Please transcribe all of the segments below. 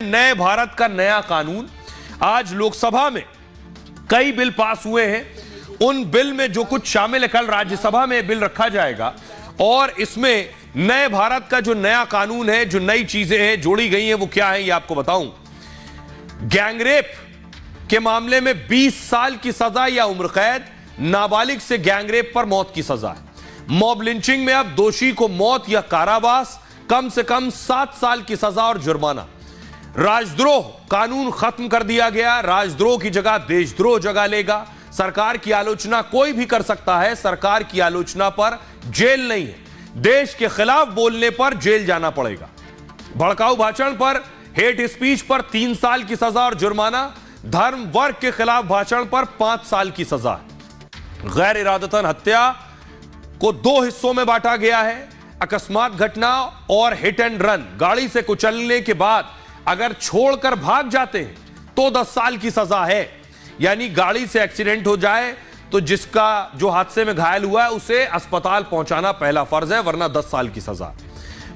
नए भारत का नया कानून। आज लोकसभा में कई बिल पास हुए हैं। उन बिल में जो कुछ शामिल है, कल राज्यसभा में बिल रखा जाएगा और इसमें नए भारत का जो नया कानून है, जो नई चीजें हैं जोड़ी गई हैं, वो क्या है ये आपको बताऊं। गैंगरेप के मामले में 20 साल की सजा या उम्र कैद, नाबालिग से गैंगरेप पर मौत की सजा है। मॉब लिंचिंग में अब दोषी को मौत या कारावास, कम से कम 7 साल की सजा और जुर्माना। राजद्रोह कानून खत्म कर दिया गया। राजद्रोह की जगह देशद्रोह जगह लेगा। सरकार की आलोचना कोई भी कर सकता है, सरकार की आलोचना पर जेल नहीं है। देश के खिलाफ बोलने पर जेल जाना पड़ेगा। भड़काऊ भाषण पर, हेट स्पीच पर 3 साल की सजा और जुर्माना। धर्म वर्ग के खिलाफ भाषण पर 5 साल की सजा। गैर इरादतन हत्या को 2 हिस्सों में बांटा गया है। अकस्मात घटना और हिट एंड रन, गाड़ी से कुचलने के बाद अगर छोड़कर भाग जाते हैं तो 10 साल की सजा है। यानी गाड़ी से एक्सीडेंट हो जाए तो जिसका जो हादसे में घायल हुआ है उसे अस्पताल पहुंचाना पहला फर्ज है, वरना 10 साल की सजा।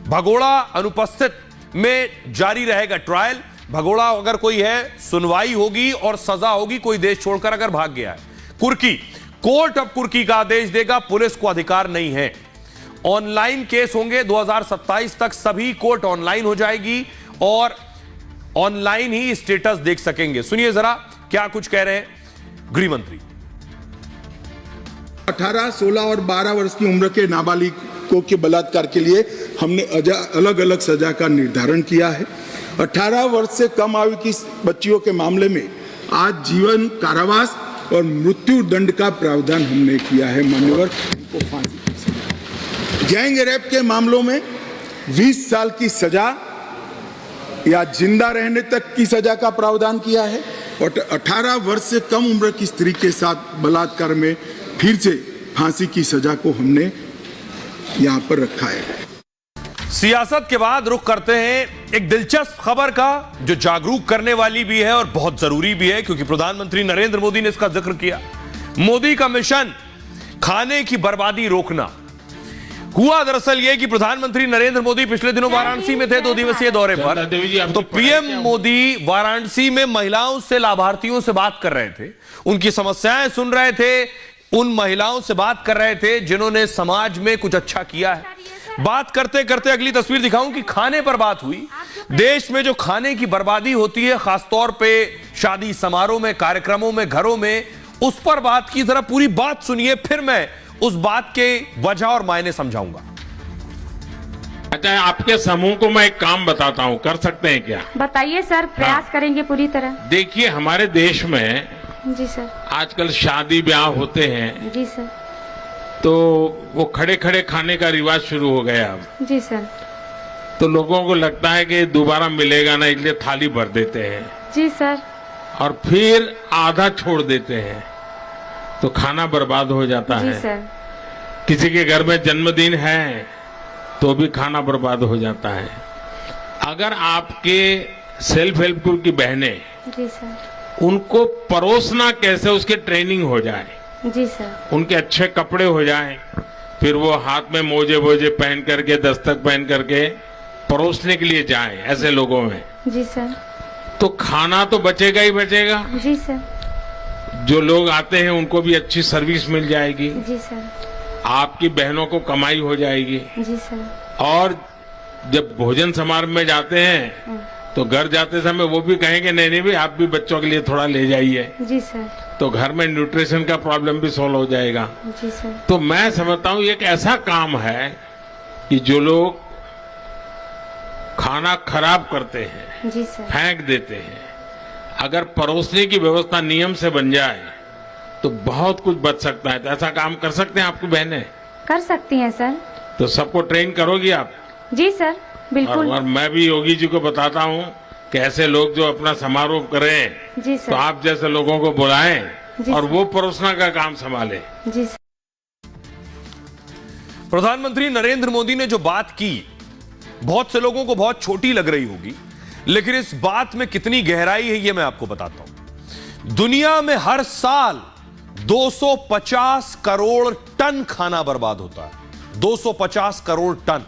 भगोड़ा अनुपस्थित में जारी रहेगा ट्रायल। भगोड़ा अगर कोई है, सुनवाई होगी और सजा होगी, कोई देश छोड़कर अगर भाग गया है। कुर्की, कोर्ट अब कुर्की का आदेश देगा, पुलिस को अधिकार नहीं है। ऑनलाइन केस होंगे 2027 तक, सभी कोर्ट ऑनलाइन हो जाएगी और ऑनलाइन ही स्टेटस देख सकेंगे। सुनिए जरा क्या कुछ कह रहे हैं गृह मंत्री। 18, 16 और 12 वर्ष की उम्र के नाबालिगों के बलात्कार के लिए हमने अलग अलग सजा का निर्धारण किया है। 18 वर्ष से कम आयु की बच्चियों के मामले में आज जीवन कारावास और मृत्यु दंड का प्रावधान हमने किया है। मान्यवर को फांसी की सजा। गैंग रेप के मामलों में 20 साल की सजा या जिंदा रहने तक की सजा का प्रावधान किया है और 18 वर्ष से कम उम्र की स्त्री के साथ बलात्कार में फिर से फांसी की सजा को हमने यहां पर रखा है। सियासत के बाद रुख करते हैं एक दिलचस्प खबर का, जो जागरूक करने वाली भी है और बहुत जरूरी भी है, क्योंकि प्रधानमंत्री नरेंद्र मोदी ने इसका जिक्र किया। मोदी का मिशन खाने की बर्बादी रोकना। हुआ दरअसल यह कि प्रधानमंत्री नरेंद्र मोदी पिछले दिनों वाराणसी में थे 2 दिवसीय दौरे पर। तो पीएम मोदी वाराणसी में महिलाओं से, लाभार्थियों से बात कर रहे थे, उनकी समस्याएं सुन रहे थे, उन महिलाओं से बात कर रहे थे जिन्होंने समाज में कुछ अच्छा किया है। बात करते करते अगली तस्वीर दिखाऊं कि खाने पर बात हुई। देश में जो खाने की बर्बादी होती है, खासतौर पे शादी समारोह में, कार्यक्रमों में, घरों में, उस पर बात की। जरा पूरी बात सुनिए, फिर मैं उस बात के वजह और मायने समझाऊंगा। अच्छा, आपके समूह को मैं एक काम बताता हूं, कर सकते हैं क्या? बताइए सर, प्रयास करेंगे पूरी तरह। देखिए, हमारे देश में जी सर, आजकल शादी ब्याह होते हैं जी सर, तो वो खड़े खड़े खाने का रिवाज शुरू हो गया अब। जी सर, तो लोगों को लगता है कि दोबारा मिलेगा ना, इसलिए थाली भर देते हैं। जी सर, और फिर आधा छोड़ देते हैं, तो खाना बर्बाद हो जाता जी है। सर, किसी के घर में जन्मदिन है तो भी खाना बर्बाद हो जाता है। अगर आपके सेल्फ हेल्प ग्रुप की बहनें, जी सर, उनको परोसना कैसे, उसकी ट्रेनिंग हो जाए, जी सर, उनके अच्छे कपड़े हो जाएं, फिर वो हाथ में मोजे वोजे पहन करके, दस्तक पहन करके परोसने के लिए जाएं ऐसे लोगों में, जी सर, तो खाना तो बचेगा ही बचेगा। जी सर, जो लोग आते हैं उनको भी अच्छी सर्विस मिल जाएगी, जी सर, आपकी बहनों को कमाई हो जाएगी। जी सर, और जब भोजन समारोह में जाते हैं तो घर जाते समय वो भी कहेंगे नहीं नहीं भाई, आप भी बच्चों के लिए थोड़ा ले जाइए, जी सर, तो घर में न्यूट्रिशन का प्रॉब्लम भी सॉल्व हो जाएगा। जी सर, तो मैं समझता हूँ ये एक ऐसा काम है कि जो लोग खाना खराब करते हैं, जी सर, फेंक देते हैं, अगर परोसने की व्यवस्था नियम से बन जाए तो बहुत कुछ बच सकता है। तो ऐसा काम कर सकते हैं आपकी बहनें? कर सकती हैं सर। तो सबको ट्रेन करोगी आप? जी सर, बिल्कुल। और मैं भी योगी जी को बताता हूँ कि ऐसे लोग जो अपना समारोह करें, जी तो सर, आप जैसे लोगों को बुलाएं जी और सर, वो परोसना का काम संभाले। जी सर। प्रधानमंत्री नरेंद्र मोदी ने जो बात की, बहुत से लोगों को बहुत छोटी लग रही होगी, लेकिन इस बात में कितनी गहराई है ये मैं आपको बताता हूं। दुनिया में हर साल 250 करोड़ टन खाना बर्बाद होता है। 250 करोड़ टन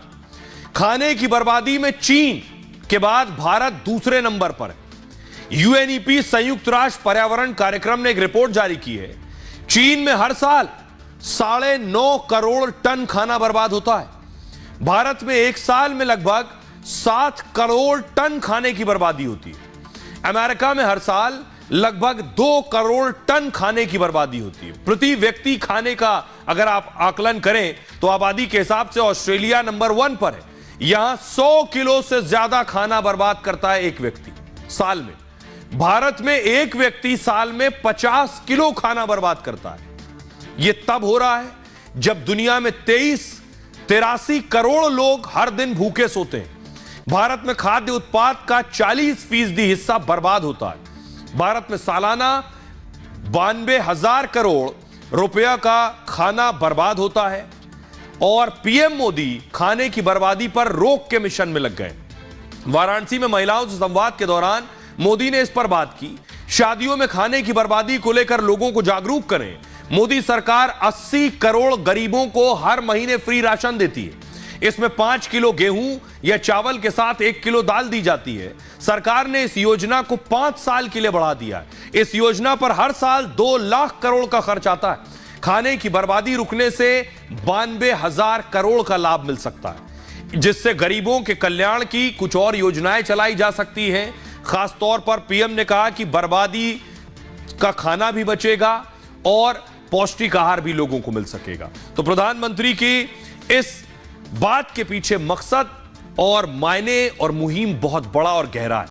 खाने की बर्बादी में चीन के बाद भारत दूसरे नंबर पर है। यूएनईपी संयुक्त राष्ट्र पर्यावरण कार्यक्रम ने एक रिपोर्ट जारी की है। चीन में हर साल 9.5 करोड़ टन खाना बर्बाद होता है। भारत में एक साल में लगभग 7 करोड़ टन खाने की बर्बादी होती है। अमेरिका में हर साल लगभग 2 करोड़ टन खाने की बर्बादी होती है। प्रति व्यक्ति खाने का अगर आप आकलन करें तो आबादी के हिसाब से ऑस्ट्रेलिया नंबर 1 पर है। यहां 100 किलो से ज्यादा खाना बर्बाद करता है एक व्यक्ति साल में। भारत में एक व्यक्ति साल में 50 किलो खाना बर्बाद करता है। यह तब हो रहा है जब दुनिया में 83 करोड़ लोग हर दिन भूखे सोते हैं। भारत में खाद्य उत्पाद का 40% हिस्सा बर्बाद होता है। भारत में सालाना 92,000 करोड़ रुपया का खाना बर्बाद होता है और पीएम मोदी खाने की बर्बादी पर रोक के मिशन में लग गए। वाराणसी में महिलाओं से संवाद के दौरान मोदी ने इस पर बात की। शादियों में खाने की बर्बादी को लेकर लोगों को जागरूक करें। मोदी सरकार 80 करोड़ गरीबों को हर महीने फ्री राशन देती है। इसमें 5 किलो गेहूं या चावल के साथ 1 किलो दाल दी जाती है। सरकार ने इस योजना को 5 साल के लिए बढ़ा दिया है। इस योजना पर हर साल 2 लाख करोड़ का खर्च आता है। खाने की बर्बादी रुकने से 92,000 करोड़ का लाभ मिल सकता है, जिससे गरीबों के कल्याण की कुछ और योजनाएं चलाई जा सकती हैं। खासतौर पर पीएम ने कहा कि बर्बादी का खाना भी बचेगा और पौष्टिक आहार भी लोगों को मिल सकेगा। तो प्रधानमंत्री की इस बात के पीछे मकसद और मायने और मुहिम बहुत बड़ा और गहरा है।